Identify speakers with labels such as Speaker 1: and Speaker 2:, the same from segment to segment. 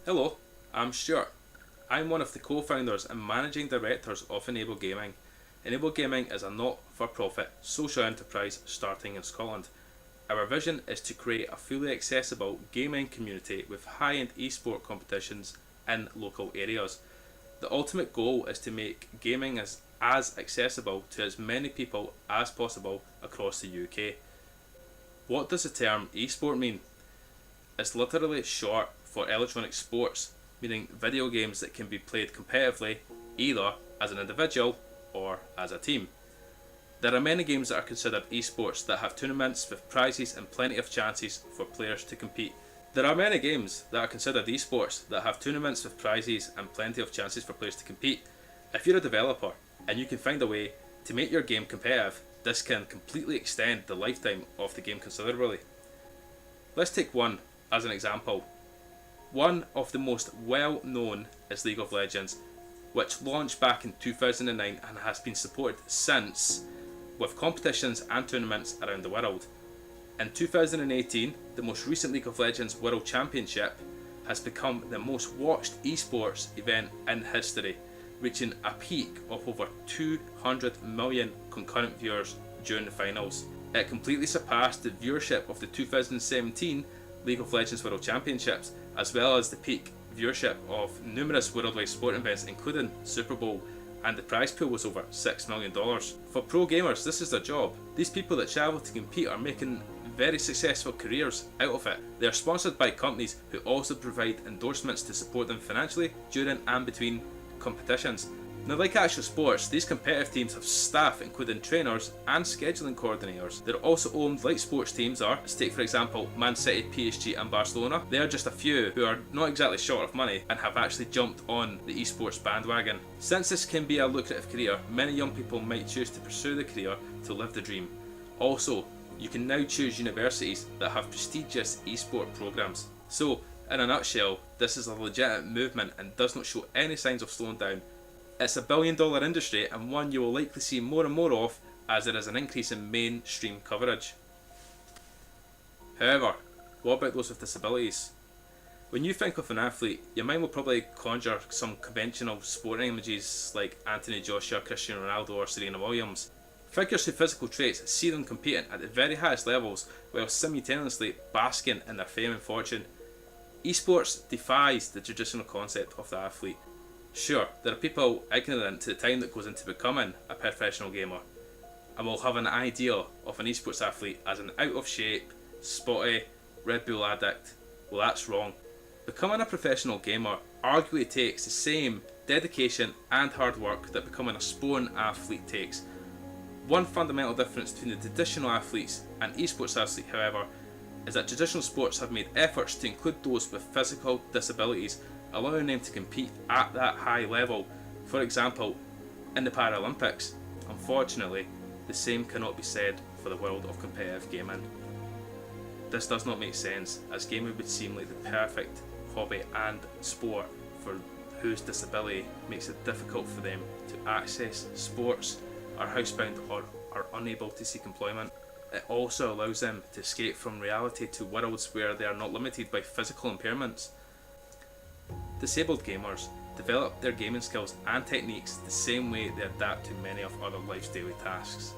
Speaker 1: Hello, I'm Stuart. I'm one of the co-founders and managing directors of Enable Gaming. Enable Gaming is a not-for-profit social enterprise starting in Scotland. Our vision is to create a fully accessible gaming community with high-end esport competitions in local areas. The ultimate goal is to make gaming as accessible to as many people as possible across the UK. What does the term esport mean? It's literally short for electronic sports, meaning video games that can be played competitively either as an individual or as a team. There are many games that are considered esports that have tournaments with prizes and plenty of chances for players to compete. There are many games that are considered esports that have tournaments with prizes and plenty of chances for players to compete. If you're a developer and you can find a way to make your game competitive, this can completely extend the lifetime of the game considerably. Let's take one as an example. One of the most well known is League of Legends, which launched back in 2009 and has been supported since with competitions and tournaments around the world. In 2018, the most recent League of Legends World Championship has become the most watched esports event in history, reaching a peak of over 200 million concurrent viewers during the finals. It completely surpassed the viewership of the 2017 League of Legends World Championships, as well as the peak viewership of numerous worldwide sporting events including Super Bowl, and the prize pool was over $6 million. For pro gamers, this is their job. These people that travel to compete are making very successful careers out of it. They are sponsored by companies who also provide endorsements to support them financially during and between competitions. Now, like actual sports, these competitive teams have staff including trainers and scheduling coordinators. They're also owned like sports teams are. Let's take for example Man City, PSG and Barcelona. They are just a few who are not exactly short of money and have actually jumped on the esports bandwagon. Since this can be a lucrative career, many young people might choose to pursue the career to live the dream. Also, you can now choose universities that have prestigious esport programs. So, in a nutshell, this is a legitimate movement and does not show any signs of slowing down. It's a billion-dollar industry and one you will likely see more and more of as there is an increase in mainstream coverage. However, what about those with disabilities? When you think of an athlete, your mind will probably conjure some conventional sporting images like Anthony Joshua, Cristiano Ronaldo or Serena Williams. Figures with physical traits see them competing at the very highest levels while simultaneously basking in their fame and fortune. Esports defies the traditional concept of the athlete. Sure, there are people ignorant to the time that goes into becoming a professional gamer and will have an idea of an esports athlete as an out of shape, spotty, Red Bull addict. Well, that's wrong. Becoming a professional gamer arguably takes the same dedication and hard work that becoming a sporting athlete takes. One fundamental difference between the traditional athletes and esports athletes, however, is that traditional sports have made efforts to include those with physical disabilities, allowing them to compete at that high level. For example, in the Paralympics. Unfortunately, the same cannot be said for the world of competitive gaming. This does not make sense, as gaming would seem like the perfect hobby and sport for whose disability makes it difficult for them to access sports, are housebound or are unable to seek employment. It also allows them to escape from reality to worlds where they are not limited by physical impairments. Disabled gamers develop their gaming skills and techniques the same way they adapt to many of other life's daily tasks.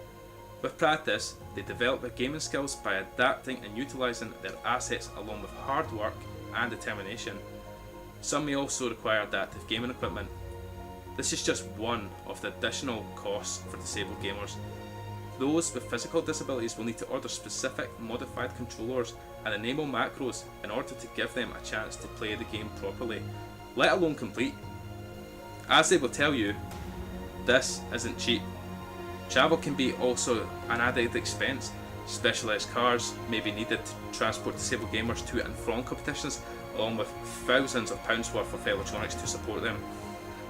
Speaker 1: With practice, they develop their gaming skills by adapting and utilising their assets along with hard work and determination. Some may also require adaptive gaming equipment. This is just one of the additional costs for disabled gamers. Those with physical disabilities will need to order specific modified controllers and enable macros in order to give them a chance to play the game properly, let alone complete. As they will tell you, this isn't cheap. Travel can be also an added expense. Specialised cars may be needed to transport disabled gamers to and from competitions, along with thousands of pounds worth of electronics to support them.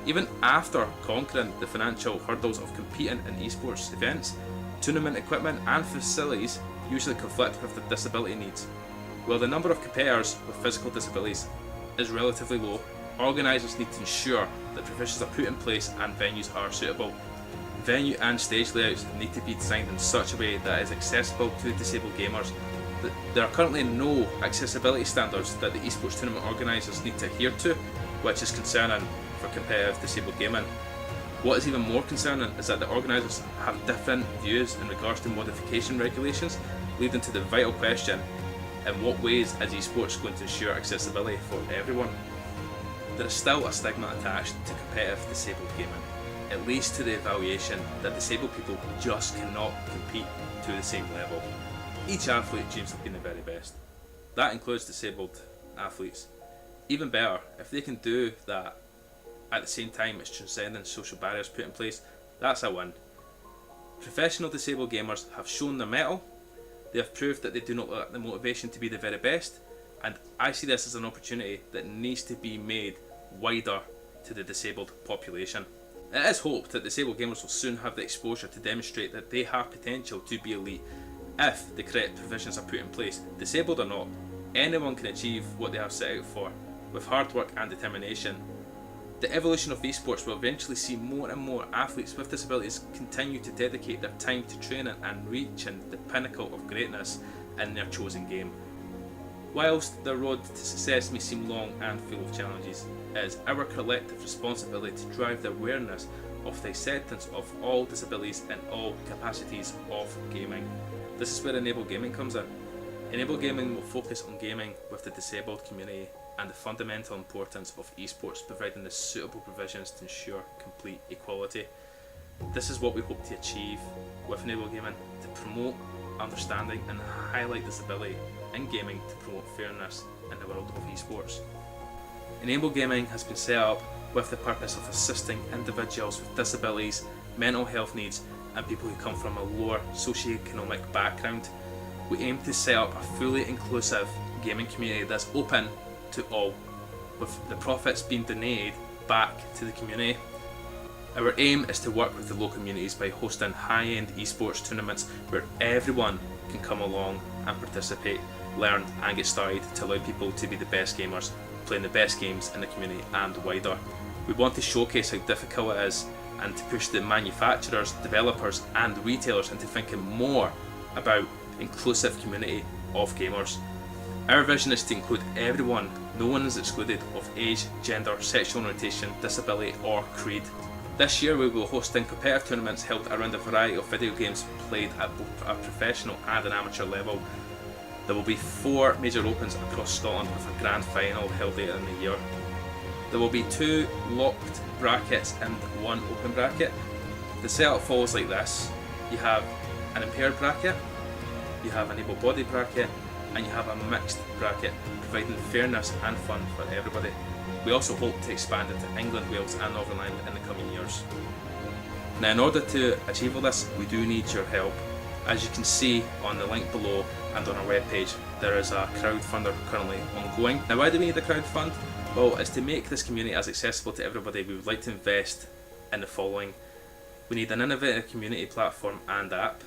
Speaker 1: Even after conquering the financial hurdles of competing in esports events, tournament equipment and facilities usually conflict with the disability needs. While the number of competitors with physical disabilities is relatively low, organisers need to ensure that provisions are put in place and venues are suitable. Venue and stage layouts need to be designed in such a way that is accessible to disabled gamers There are currently no accessibility standards that the esports tournament organisers need to adhere to, which is concerning for competitive disabled gaming. What is even more concerning is that the organisers have different views in regards to modification regulations, leading to the vital question: in what ways is esports going to ensure accessibility for everyone? There is still a stigma attached to competitive disabled gaming. It leads to the evaluation that disabled people just cannot compete to the same level. Each athlete dreams of being the very best. That includes disabled athletes. Even better, if they can do that at the same time as transcending social barriers put in place, that's a win. Professional disabled gamers have shown their mettle, they have proved that they do not lack the motivation to be the very best, and I see this as an opportunity that needs to be made wider to the disabled population. It is hoped that disabled gamers will soon have the exposure to demonstrate that they have potential to be elite if the correct provisions are put in place. Disabled or not, anyone can achieve what they have set out for, with hard work and determination. The evolution of esports will eventually see more and more athletes with disabilities continue to dedicate their time to training and reaching the pinnacle of greatness in their chosen game. Whilst the road to success may seem long and full of challenges, it is our collective responsibility to drive the awareness of the acceptance of all disabilities and all capacities of gaming. This is where Enable Gaming comes in. Enable Gaming will focus on gaming with the disabled community and the fundamental importance of esports, providing the suitable provisions to ensure complete equality. This is what we hope to achieve with Enable Gaming, to promote understanding and highlight disability in gaming to promote fairness in the world of esports. Enable Gaming has been set up with the purpose of assisting individuals with disabilities, mental health needs, and people who come from a lower socioeconomic background. We aim to set up a fully inclusive gaming community that's open to all, with the profits being donated back to the community. Our aim is to work with the local communities by hosting high-end esports tournaments where everyone can come along and participate, learn and get started, to allow people to be the best gamers, playing the best games in the community and wider. We want to showcase how difficult it is and to push the manufacturers, developers and retailers into thinking more about inclusive community of gamers. Our vision is to include everyone. No one is excluded of age, gender, sexual orientation, disability or creed. This year we will be hosting competitive tournaments held around a variety of video games played at both a professional and an amateur level. There will be 4 major opens across Scotland with a grand final held later in the year. There will be 2 locked brackets and 1 open bracket. The setup follows like this. You have an impaired bracket, you have an able-bodied bracket, and you have a mixed bracket, providing fairness and fun for everybody. We also hope to expand into England, Wales and Northern Ireland in the coming years. Now, in order to achieve all this, we do need your help. As you can see on the link below and on our webpage, there is a crowdfunder currently ongoing. Now, why do we need a crowdfund? Well, it's to make this community as accessible to everybody. We would like to invest in the following. We need an innovative community platform and app,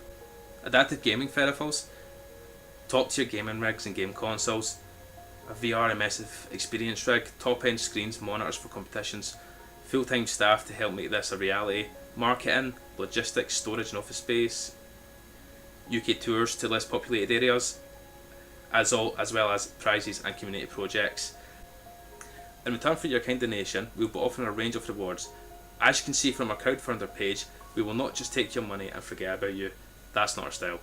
Speaker 1: adaptive gaming peripherals, top tier gaming rigs and game consoles, a VR immersive experience rig, top end screens, monitors for competitions, full time staff to help make this a reality, marketing, logistics, storage and office space, UK tours to less populated areas, as well as prizes and community projects. In return for your kind donation, we will be offering a range of rewards. As you can see from our crowdfunder page, we will not just take your money and forget about you. That's not our style.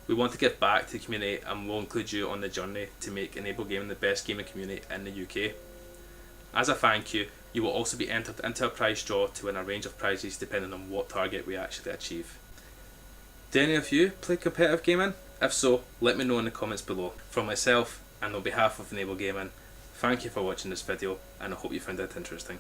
Speaker 1: We want to give back to the community and we'll include you on the journey to make Enable Gaming the best gaming community in the UK. As a thank you, you will also be entered into a prize draw to win a range of prizes depending on what target we actually achieve. Do any of you play competitive gaming? If so, let me know in the comments below. From myself and on behalf of Enable Gaming, thank you for watching this video and I hope you found it interesting.